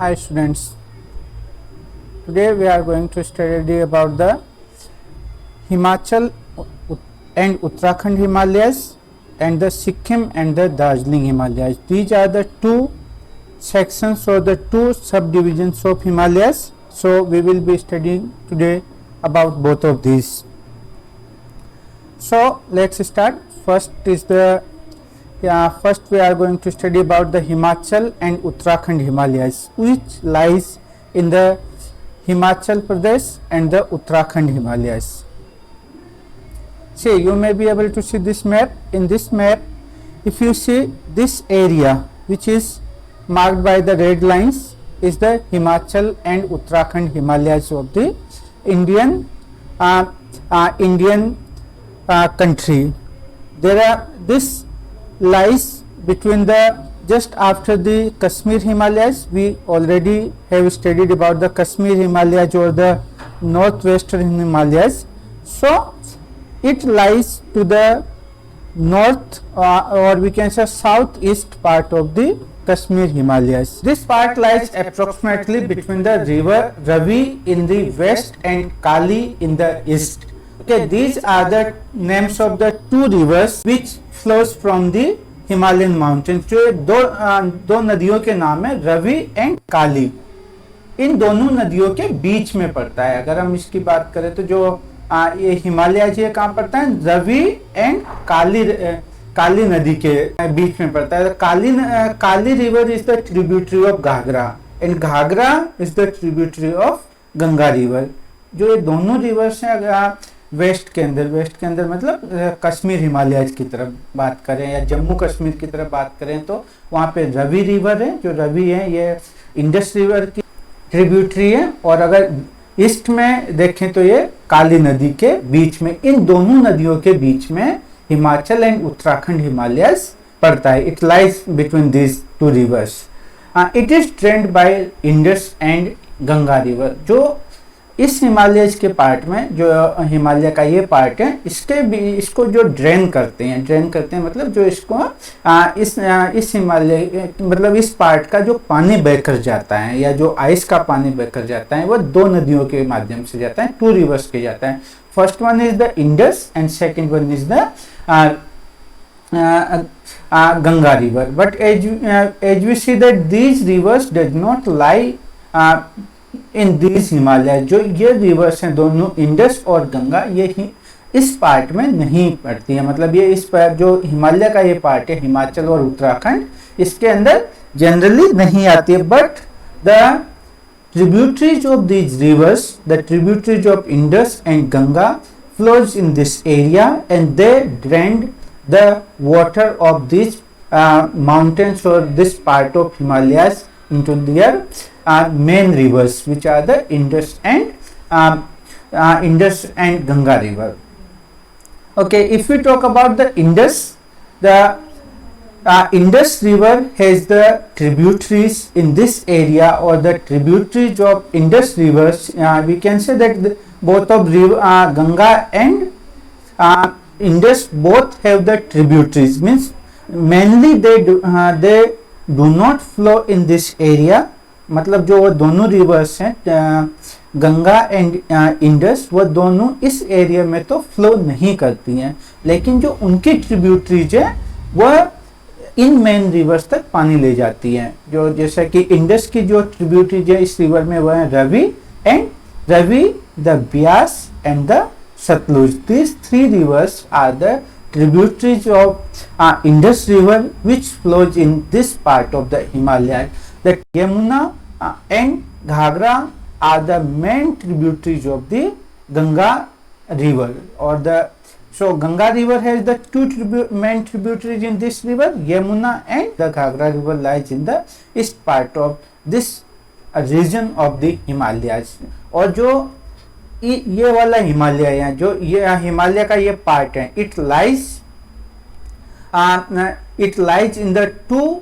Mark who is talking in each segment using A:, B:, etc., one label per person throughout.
A: Hi students, today we are going to study about the Himachal and Uttarakhand Himalayas and the Sikkim and the Darjeeling Himalayas. These are the two sections or the two subdivisions of Himalayas. So we will be studying today about both of these. So let's start. First we are going to study about the Himachal and Uttarakhand Himalayas, which lies in the Himachal Pradesh and the Uttarakhand Himalayas. See, you may be able to see this map. In this map, if you see this area which is marked by the red lines is the Himachal and Uttarakhand Himalayas of the Indian country. This lies between the just after the Kashmir Himalayas. We already have studied about the Kashmir Himalayas or the northwestern Himalayas. So it lies to the north or we can say southeast part of the Kashmir Himalayas. This part lies approximately between the river Ravi in the west and Kali in the east. Okay, these are the names of the two rivers which flows from the Himalayan mountains. जो दो नदियों के नाम है Ravi and काली. इन दोनों नदियों के बीच में पड़ता है. अगर हम इसकी बात करें तो जो ये हिमालय जी कहाँ पड़ता है, रवि एंड काली नदी के बीच में पड़ता है. Kali river is the tributary of Ghaghara and Ghaghara is the tributary of Ganga river. जो ये दोनों रिवर्स हैं वेस्ट के अंदर मतलब कश्मीर हिमालय की तरफ बात करें या जम्मू कश्मीर की तरफ बात करें तो वहाँ पे रवि रिवर है. जो रवि है ये इंडस रिवर की ट्रिब्यूटरी है. और अगर ईस्ट में देखें तो ये काली नदी के बीच में, इन दोनों नदियों के बीच में हिमाचल एंड उत्तराखंड हिमालयस पड़ता है. It lies between this two rivers. It is drained by Indus and Ganga river. जो इस हिमालय के पार्ट में, जो हिमालय का ये पार्ट है, इसको जो ड्रेन करते हैं मतलब जो इसको इस हिमालय मतलब इस पार्ट का जो पानी बहकर जाता है या जो आइस का पानी बहकर जाता है वो दो नदियों के माध्यम से जाता है, टू रिवर्स के जाता है. First one is the Indus and second one is the Ganga river. But as we see that these rivers does not lie in this Himalaya. जो ये रिवर्स हैं दोनों इंडस और गंगा, ये ही इस पार्ट में नहीं पड़ती है. मतलब ये इस पर जो हिमालय का ये पार्ट है हिमाचल और उत्तराखंड, इसके अंदर जनरली नहीं आती है. But the tributaries of this rivers, the tributaries of Indus and Ganga flows in this area and they drained the water of this mountains और this part of Himalayas into their main rivers, which are the Indus and Ganga river. Okay, if we talk about the Indus, the Indus river has the tributaries in this area, or the tributaries of Indus rivers. We can say that both of Ganga and Indus both have the tributaries. Means mainly they do not flow in this area. मतलब जो वो दोनों reverse हैं Ganga and Indus, वो दोनों इस area में तो फ्लो नहीं करती हैं, लेकिन जो उनकी ट्रिब्यूटरीज है वह इन मेन रिवर्स तक पानी ले जाती हैं. जो जैसा कि इंडस की जो ट्रिब्यूटरीज है इस रिवर में वह है Ravi, the Beas and the Sutlej. This three rivers are the tributaries of Indus river which flows in this part of the Himalaya. The Yamuna and Ghagra are the main tributaries of the Ganga river. So Ganga river has the two main tributaries in this river. Yamuna and the Ghagra river lies in the east part of this region of the Himalayas. और जो ये वाला हिमालय है, जो ये हिमालय का ये part है, it lies in the two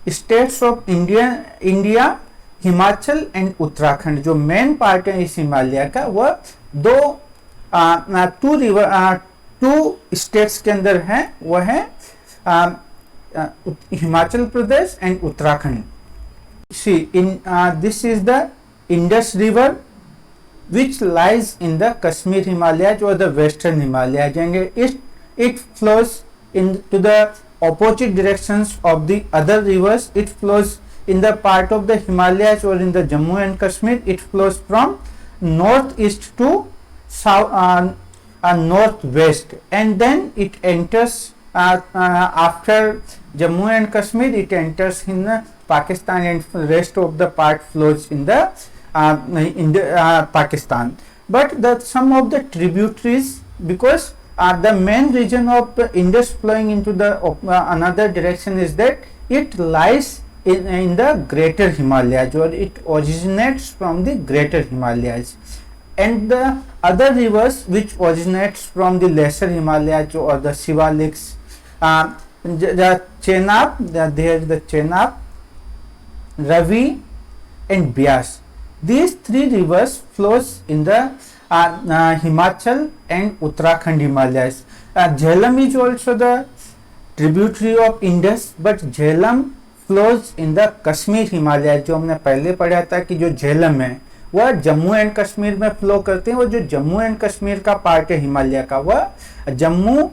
A: states of India Himachal and Uttarakhand. जो मेन पार्ट है इस हिमालय का वह टू स्टेट्स के अंदर है, वह है Himachal Pradesh and Uttarakhand. See, in this is the Indus River, which lies in the Kashmir Himalayas or the Western Himalayas, and it flows into the opposite directions of the other rivers. It flows in the part of the Himalayas or in the Jammu and Kashmir. It flows from northeast to south, northwest, and then it enters after Jammu and Kashmir. It enters in Pakistan, and rest of the part flows in the Pakistan. But some of the tributaries, because the main region of the Indus flowing into the another direction is that it lies in the Greater Himalayas, or it originates from the Greater Himalayas, and the other rivers which originates from the Lesser Himalayas or the Shivaliks, the Chenab, there is the Chenab, Ravi and Bias. These three rivers flows in the Himachal and Uttarakhand Himalayas. Jhelum is also the tributary of Indus, but Jhelum flows in the Kashmir Himalayas. जो हमने पहले पढ़ा था कि जो झेलम है वह Jammu and Kashmir में फ्लो करते हैं, और जो जम्मू एंड कश्मीर का पार्ट है हिमालय का वह जम्मू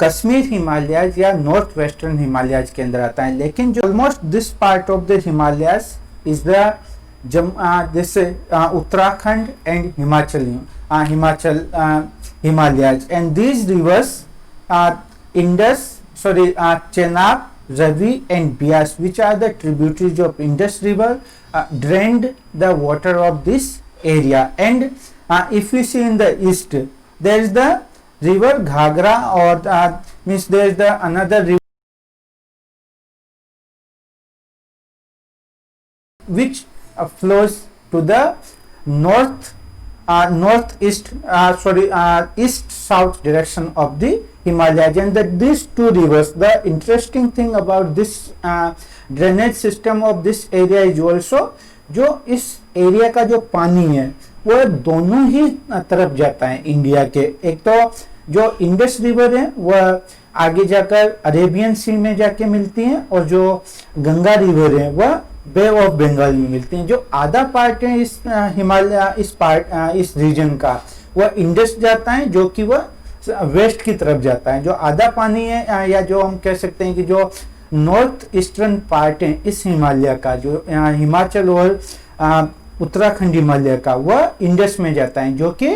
A: कश्मीर हिमालयाज या नॉर्थ वेस्टर्न हिमालयाज के अंदर आता है. लेकिन जो almost this part of the Himalayas is the जैसे Uttarakhand and Himachal Himalayas, and these rivers Indus Chenab, Ravi and Bias, which are the tributaries of Indus River, drained the water of this area. And if we see in the east, there is the river Ghagra, or means there is the another river which flows to the northeast, east south direction of the Himalayas. And these two rivers, the interesting thing about this drainage system of this area is also, जो इस area का जो पानी है वो दोनों ही तरफ जाता है इंडिया के. एक तो जो इंडस रिवर है वह आगे जाकर अरेबियन सी में जाके मिलती है, और जो गंगा रिवर है वह बे ऑफ बंगाल में मिलती हैं. जो आधा पार्ट है इस हिमालय इस रीजन का वह इंडस जाता है, जो कि वह वेस्ट की तरफ जाता है. जो आधा पानी है, या जो हम कह सकते हैं कि जो नॉर्थ ईस्टर्न पार्ट है इस हिमालय का, जो हिमाचल और उत्तराखंड हिमालय का, वह इंडस में जाता है, जो कि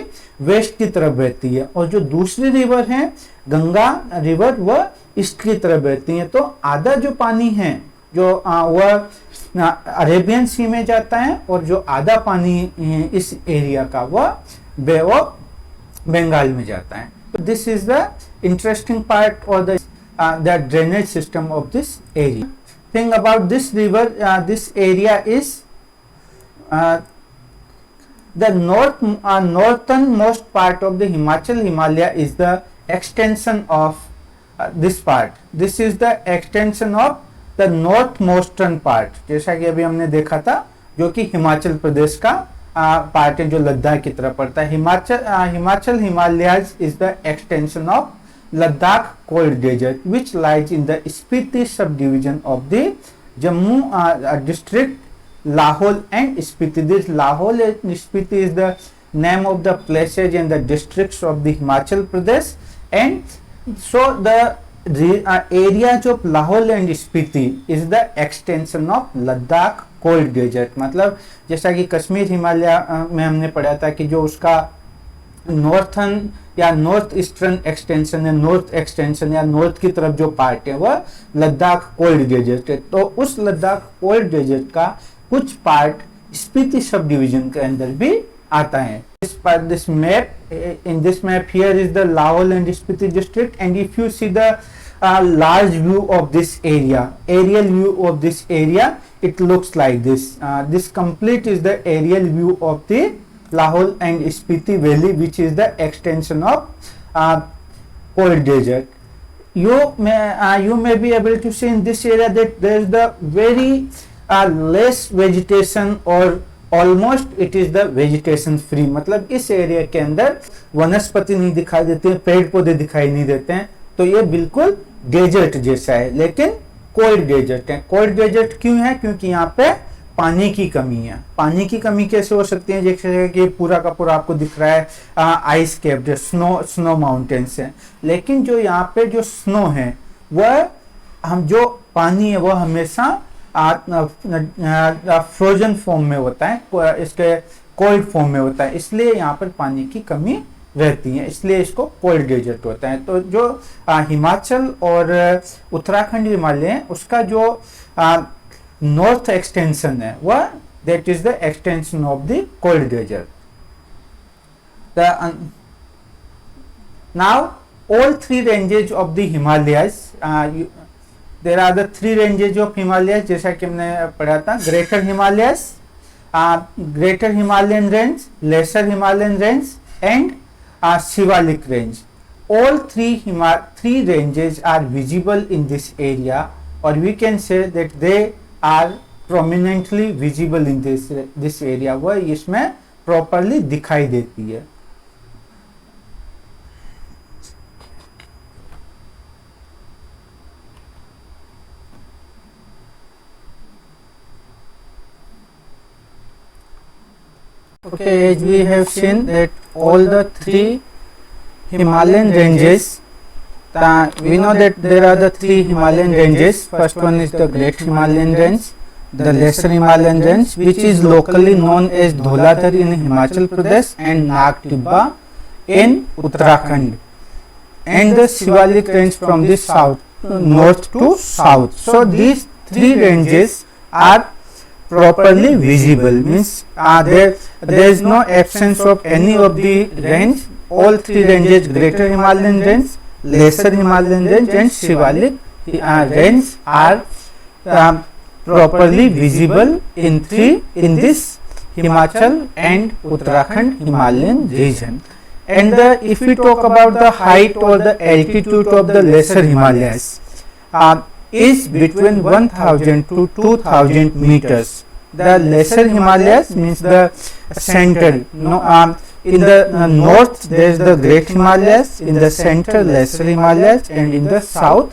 A: वेस्ट की तरफ बहती है. और जो दूसरी रिवर है गंगा रिवर, वह ईस्ट की तरफ बहती है. तो आधा जो पानी है जो वह अरेबियन सी में जाता है, और जो आधा पानी इस एरिया का वह बे ऑफ बंगाल में जाता है. This is the interesting part, or the drainage system of this area. Thing about this river, this area is the northernmost part of the Himachal Himalaya is the extension of this part. This is the extension of the northmostern part, जैसा कि अभी हमने देखा था, जो कि हिमाचल प्रदेश का part है जो लद्दाख की तरफ पड़ता है. Himachal Himalayas is the extension of Ladakh cold desert which lies in the Spiti sub division of the Jammu district Lahaul and Spiti. This Lahaul and Spiti is the name of the places and the districts of the Himachal Pradesh. And so the areas of Lahaul and Spiti is the extension of Ladakh cold desert. मतलब जैसा कि कश्मीर हिमालय में हमने पढ़ा था कि जो उसका नॉर्थन या नॉर्थ ईस्टर्न एक्सटेंशन है, नॉर्थ एक्सटेंशन या नॉर्थ की तरफ जो पार्ट है वह लद्दाख कोल्ड डेजर्ट है. तो उस लद्दाख कोल्ड डेजर्ट का कुछ पार्ट स्पीति सब डिवीजन के अंदर भी आता है. This map, in this map here is the Lahaul and Spiti district, and if you see the large view of this area, aerial view of this area, it looks like this. This complete is the aerial view of the Lahaul and Spiti valley, which is the extension of cold desert. You may be able to see in this area that there is the very less vegetation, or almost it is the vegetation free. मतलब इस area के अंदर वनस्पति नहीं दिखाई देती है, पेड़ पौधे दिखाई नहीं देते हैं. तो ये बिल्कुल डेजर्ट जैसा है, लेकिन कोल्ड डेजर्ट है। कोल्ड डेजर्ट क्यों है? क्योंकि यहाँ पे पानी की कमी है। पानी की कमी कैसे हो सकती है? जैसे कि पूरा का पूरा आपको दिख रहा है आइस कैप, जो स्नो माउंटेन्स है, लेकिन जो यहाँ पे जो स्नो है वह हम जो पानी है वह हमेशा फ्रोजन फॉर्म में होता है, इसके कोल्ड फॉर्म में होता है, इसलिए यहाँ पर पानी की कमी रहती है, इसलिए इसको कोल्ड डेजर्ट होता है। तो जो हिमाचल और उत्तराखंड हिमालय है उसका जो नॉर्थ एक्सटेंशन है वह that is the extension of the cold desert. Now all three ranges of the Himalayas, there are the three ranges of Himalayas जैसा कि हमने पढ़ा था, Greater Himalayas, Greater Himalayan Range, Lesser Himalayan Range and Shivalik Range. All three ranges are visible in this area, or we can say that they are prominently visible in this area, वह इसमें properly दिखाई देती है। Okay, as we have seen that all the three Himalayan ranges, we know that there are the three Himalayan ranges. First one is the Great Himalayan Range, the Lesser Himalayan Range, which is locally known as Dhauladhar in Himachal Pradesh and Nag Tibba in Uttarakhand, and the Shivalik Range from the south, north to south. So these three ranges are properly visible, means there is no absence of any of the range. All three ranges, Greater Himalayan Range, Lesser Himalayan Range and Shivalik Range are properly visible in this Himachal and Uttarakhand Himalayan region. And if we talk about the height or the altitude of the Lesser Himalayas, is between 1000 to 2000 meters. The Lesser Himalayas means the center. In the north there is the Great Himalayas, in the center Lesser Himalayas, and in the south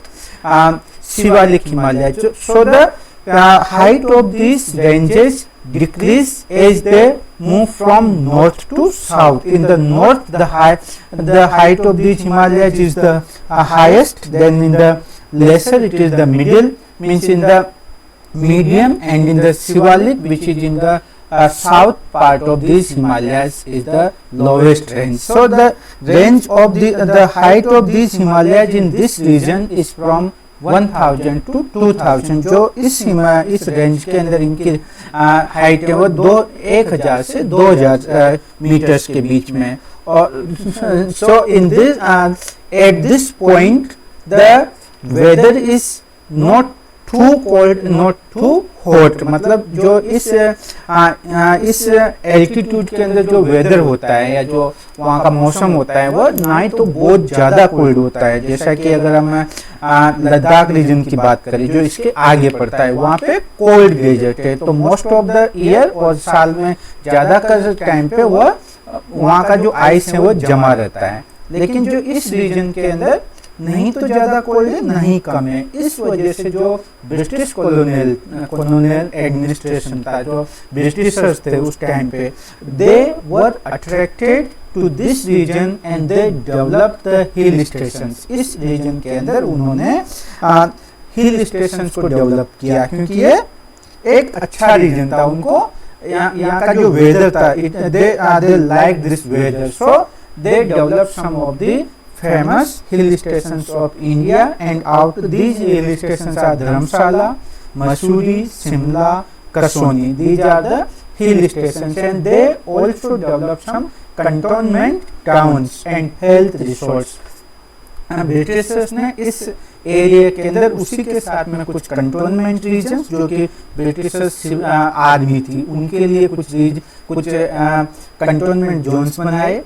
A: Shivalik Himalayas. So the height of these ranges decrease as they move from north to south. In the north the height of these Himalayas is the highest, then in the lesser it is the middle, means in the medium, and in the Shivalik, which is in the south part of these Himalayas, is the lowest range. So the range of the height of these Himalayas in this region is from 1000 to 2000. जो इस range के अंदर इनकी height है वो 1000 से 2000 metres के बीच में। और so in this at this point the weather is not too cold, not too hot, मतलब जो इस एल्टीट्यूड के अंदर जो वेदर होता है या जो वहाँ का मौसम होता है वो ना ही तो बहुत ज़्यादा कोल्ड होता है, जैसा कि अगर हम लद्दाख रीजन की बात करें जो इसके आगे पड़ता है वहाँ पे कोल्ड डेजर्ट है, तो मोस्ट ऑफ द ईयर और साल में ज़्यादा कर टाइम पे वह वहाँ का जो आइस है वो जमा रहता है। लेकिन जो इस रीजन के अंदर नहीं तो ज्यादा कोल्ड है नहीं कम है, इस वजह से जो ब्रिटिश कॉलोनियल एडमिनिस्ट्रेशन था, जो ब्रिटिशर्स थे उस टाइम पे, they were attracted to this region and they developed the hill stations. इस रीजन के अंदर उन्होंने हिल स्टेशंस को डेवलप किया क्योंकि ये एक अच्छा रीजन था, उनको यहाँ का जो वेदर था they like this weather, so they develop some of the famous hill stations of India, and out these hill stations are Dharamshala, Mussoorie, Shimla, Kasoni. These are the hill stations, and they also develop some cantonment towns and health resorts. Britishers ने इस area के अंदर उसी के साथ में कुछ cantonment regions जो कि ब्रिटिशर्स आर्मी थी उनके लिए कुछ कंटोनमेंट जोन्स बनाए,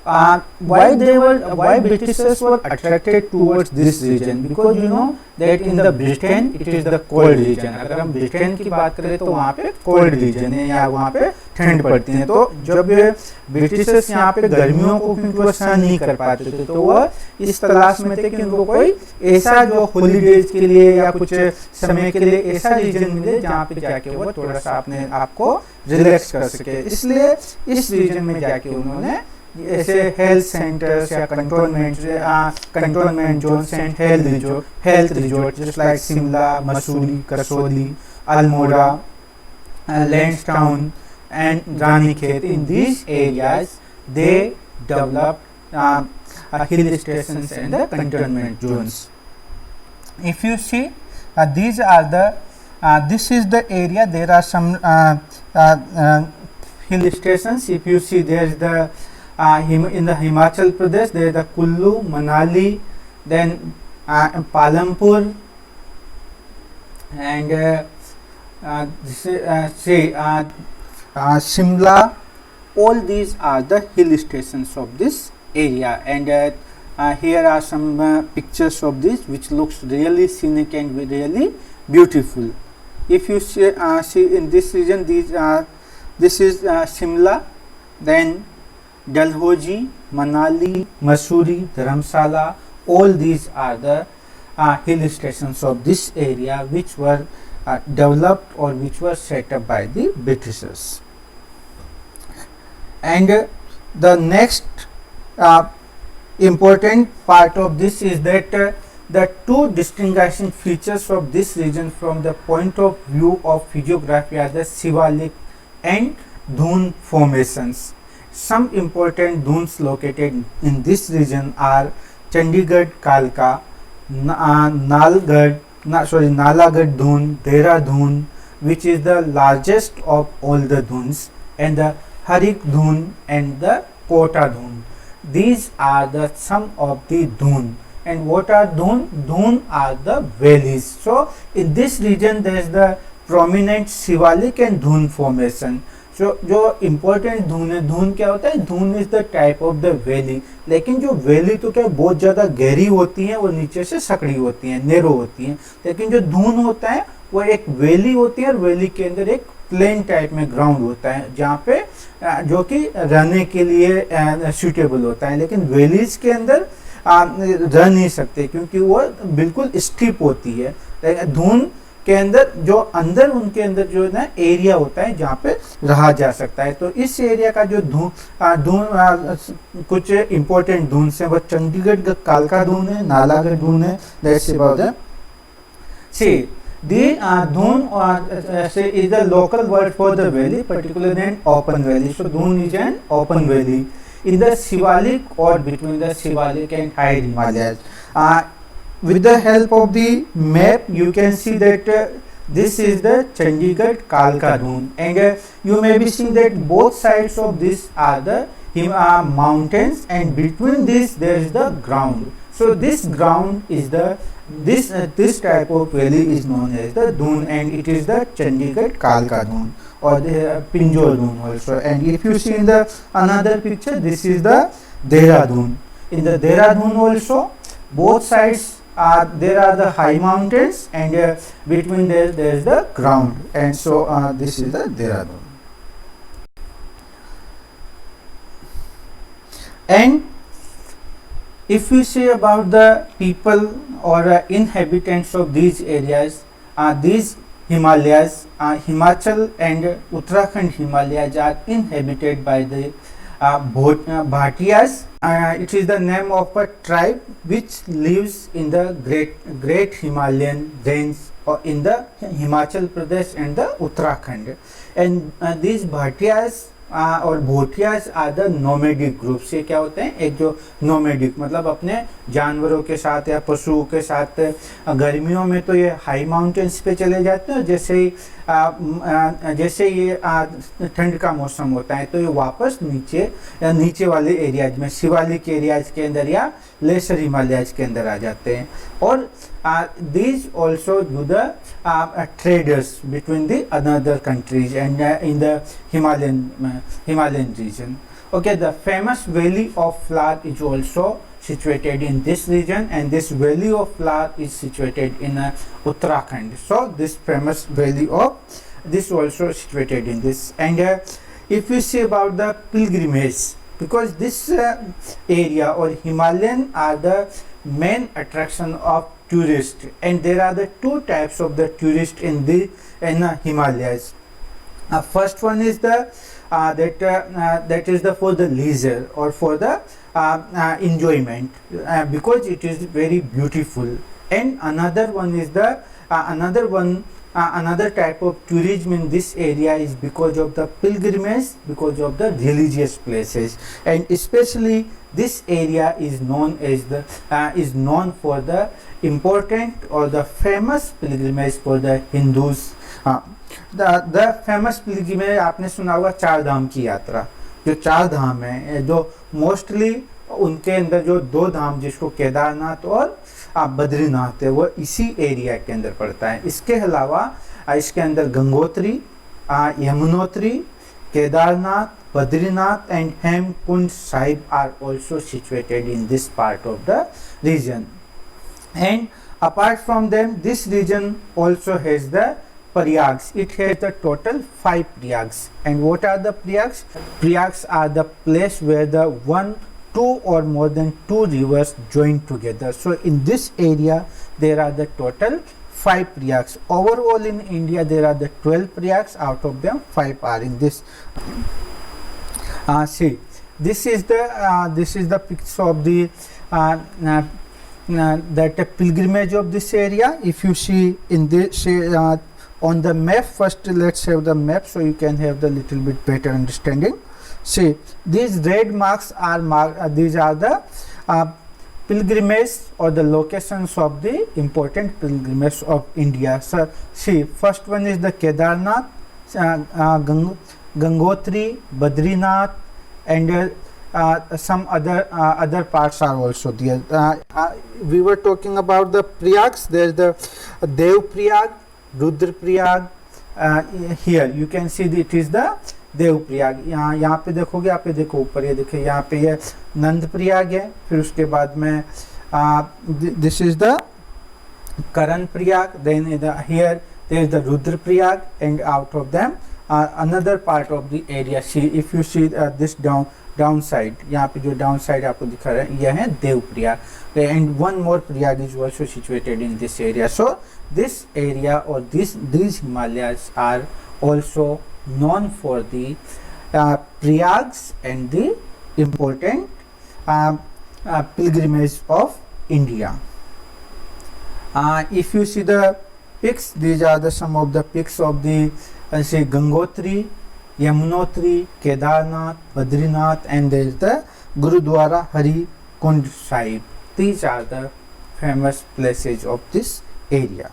A: why Britishers were attracted towards this region? Because you know that in the Britain it is the cold region. अगर हम ब्रिटेन की बात करें तो वहाँ पे कोल्ड रीजन है या वहाँ पे ठंड पड़ती है, तो जब ब्रिटिशर्स यहाँ पे गर्मियों को क्योंकि वो सहन नहीं कर पाते थे तो वह इस तलाश में थे कि उनको कोई ऐसा जो हॉलीडेज के लिए या कुछ समय के लिए ऐसा रीजन मिले जहाँ पे जाके वो थोड़ा सा अपने आप को रिलैक्स कर सके, इसलिए इस रीजन में जाके उन्होंने ऐसे हेल्थ सेंटर्स या cantonment zones and health resort just like Shimla, Mussoorie, Kasauli, Almora, Lansdowne and Ranikhet. In these areas they developed hill stations and the cantonment zones. If you see these are the this is the area, there are some hill stations. If you see there is the in the Himachal Pradesh there is the Kullu, Manali, then Palampur and Shimla. All these are the hill stations of this area, and here are some pictures of this which looks really scenic and really beautiful. If you see in this region, this is Shimla, then Dalhousie, Manali, Mussoorie, Dharamsala. All these are the hill stations of this area which were developed or which were set up by the Britishers. And the next important part of this is that the two distinguishing features of this region from the point of view of physiography are the Shivalik and dune formations. Some important dunes located in this region are Chandigarh Kalka, Nalagarh Dune, Dehradun, which is the largest of all the dunes, and the Harik Dune and the Kota Dune. These are the some of the dune. And what are dune? Dune are the valleys. So in this region there is the prominent Shivalik and dune formation. So जो important धून है, धून क्या होता है? धून is the type of the valley, लेकिन जो वैली तो क्या बहुत ज़्यादा गहरी होती है, वो नीचे से सकड़ी होती है, नेरो होती है, लेकिन जो धून होता है वो एक वैली होती है और वैली के अंदर एक प्लेन टाइप में ग्राउंड होता है जहाँ पे जो कि रहने के लिए सूटेबल होता है, लेकिन वैलीज के अंदर रह नहीं सकते क्योंकि वो बिल्कुल स्टीप होती है। धून के अंदर जो अंदर उनके अंदर जो है ना एरिया होता है जहाँ पे रहा जा सकता है। तो इस एरिया का जो कुछ इम्पोर्टेंट धून है वो चंडीगढ़ कालका धून है, नालागढ़ धून है। Let's about that. See the dune is the local word for the valley, particularly an open valley. So dune is an open valley in the Shivalik or between the Shivalik and high Himalayas. With the help of the map, you can see that this is the Chandigarh Kalka Dune, and you may be seeing that both sides of this are the mountains, and between this there is the ground. So this ground is the this type of valley is known as the Dune, and it is the Chandigarh Kalka Dune or the Pinjore Dune also. And if you see in the another picture, this is the Dehradun. In the Dehradun also, both sides there are the high mountains, and between there is the ground, and so this is the Dehradun. And if we say about the people or inhabitants of these areas, these Himalayas, Himachal and Uttarakhand Himalayas are inhabited by the Bhatiyas. It is the name of a tribe which lives in the great Himalayan range or in the Himachal Pradesh and the Uttarakhand. And these Bhatiyas और Bhotias are the nomadic group. से क्या होते हैं? एक जो nomadic मतलब अपने जानवरों के साथ या पशुओं के साथ गर्मियों में तो ये हाई माउंटेन्स पे चले जाते हैं, जैसे ये ठंड का मौसम होता है तो ये वापस नीचे वाले एरियाज में शिवालिक एरियाज के अंदर या लेसर हिमालयाज के अंदर आ जाते हैं। और these also do the traders between the another countries and in the Himalayan region. Okay, the famous Valley of Flower is also situated in this region, and this Valley of Flower is situated in Uttarakhand. So this famous Valley of this also situated in this. And if you see about the pilgrimage, because this area or Himalayan are the main attraction of tourists, and there are the two types of the tourists in the Himalayas. First one is the that is the for the leisure or for the enjoyment, because it is very beautiful. And another one is the another type of tourism in this area is because of the pilgrimage, because of the religious places, and especially this area is known as the is known for the important or the famous pilgrimage for the Hindus. The famous pilgrimage आपने सुना होगा चार धाम की यात्रा, जो चार धाम है, जो मोस्टली उनके अंदर जो दो धाम जिसको केदारनाथ और बद्रीनाथ है, वो इसी एरिया के अंदर पड़ता है. इसके अलावा इसके अंदर Gangotri, Yamunotri, Kedarnath, Badrinath and Hemkund Sahib are also situated in this part of the region. And apart from them this region also has the Prayags. It has the total 5 Prayags. And what are the Prayags? Prayags are the place where the two or more than 2 rivers join together. So in this area there are the total 5 Prayags. Overall in India there are the 12 Prayags. Out of them 5 are in this. See, this is the picture of the that pilgrimage of this area. If you see in this on the map, first let's have the map so you can have the little bit better understanding. See, these red marks are these are the pilgrimage or the locations of the important pilgrimage of India. So see, first one is the Kedarnath, Gangotri, Badrinath, and some other parts are also there. We were talking about the Prayags. There is the Dev Prayag, Rudra Prayag. Here you can see it is the Dev Prayag. यहाँ पे देखोगे, आप ये देखो ऊपर, ये देखिए यहाँ पे ये नंद प्रयाग है. फिर उसके बाद में this is the Karan Prayag. Then here there is the Rudra Prayag, and out of them another part of the area. See, if you see this downside, यहाँ पे जो downside आपको दिखा रहा है, यह है Dev Prayag. And one more Prayag is also situated in this area. So this area or these Himalayas are also known for the Prayags and the important pilgrimage of India. If you see the pics, these are the some of the pics of the say Gangotri, Yamunotri, Kedarnath, Badrinath, and there is the Gurudwara Hari Kund Sahib. These are the famous places of this area.